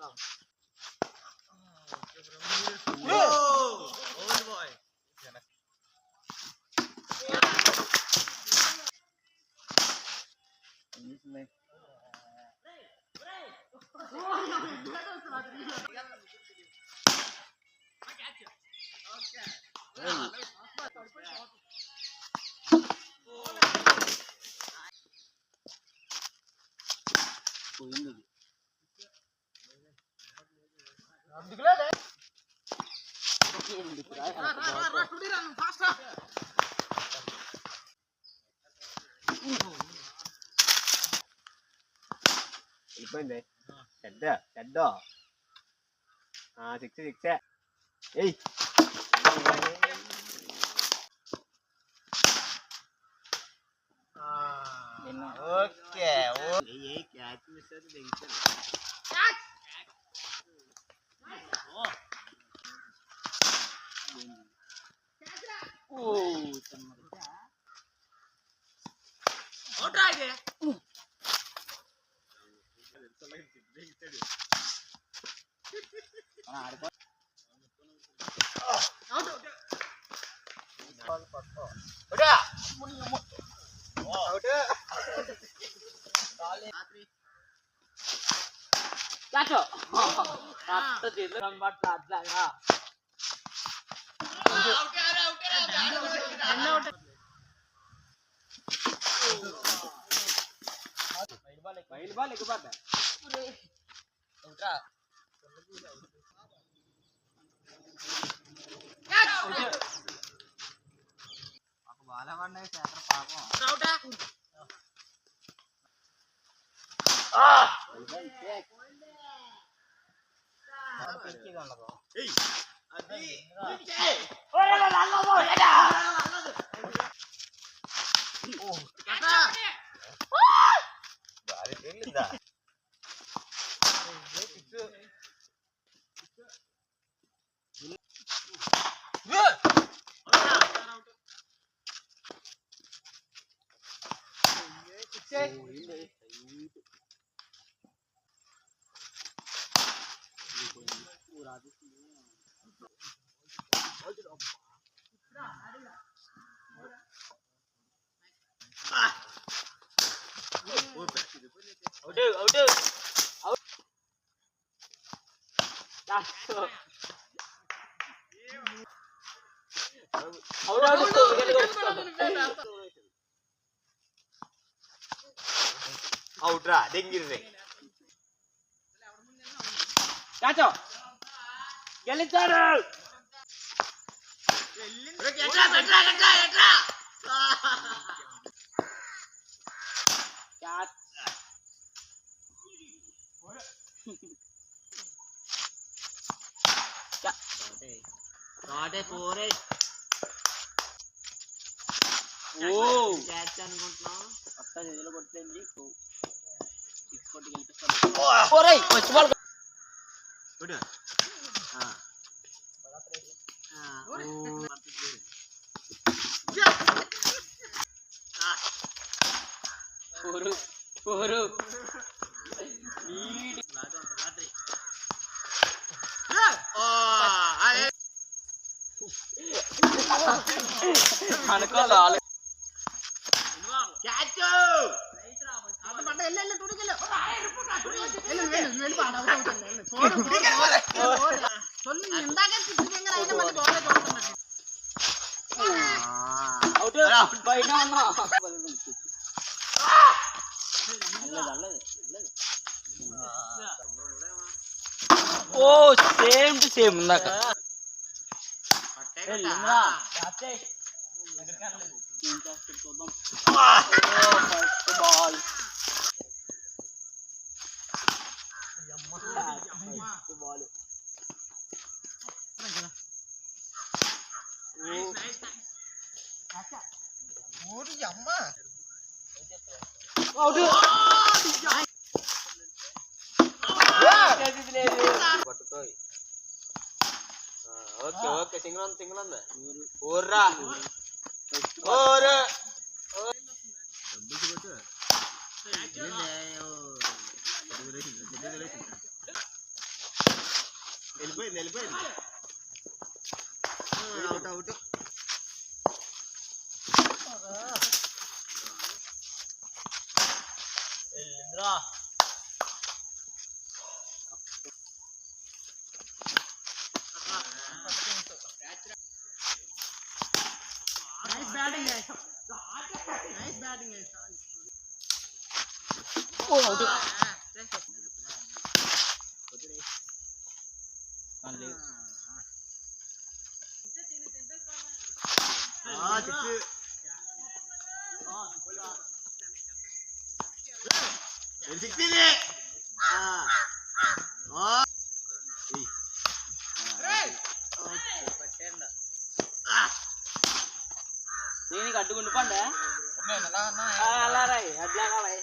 Old boy. వెళ్ళిపోయింది చెడ్డ చెడ్డ సిక్స్ సిక్స్ ఏయ్ ఓకే క్యాచ్ మిస్ అయితే దిగుతాను అవుట్ రా దెంగిర్రే చాచో గెలిచారు ఎట్రా ఎట్రా ఎట్రా ఎట్రా కాటే పోరే ఓ క్యాచ్ అనుకుంటున్నాం అత్త చేతిలో కొట్టింది సిక్స్ కొట్టి గెలిపిస్తాం పోరే ఫస్ట్ బాల్ గుడ్ పోరు పోరు లీడ్ రాత్రి అనుకోవాలి ఓ సేమ్ టు సేమ్ ఇందాక first ball ball okay okay single single ఉంది ఓర్రా ఓర్ వెళ్ళిపోయింది అవుట్ వెళ్ళిందిరా. ఓ అవుట్. మళ్ళీ దీనికి అడ్డుకుండి పండే అలా రాయి అడ్లా కావాలి.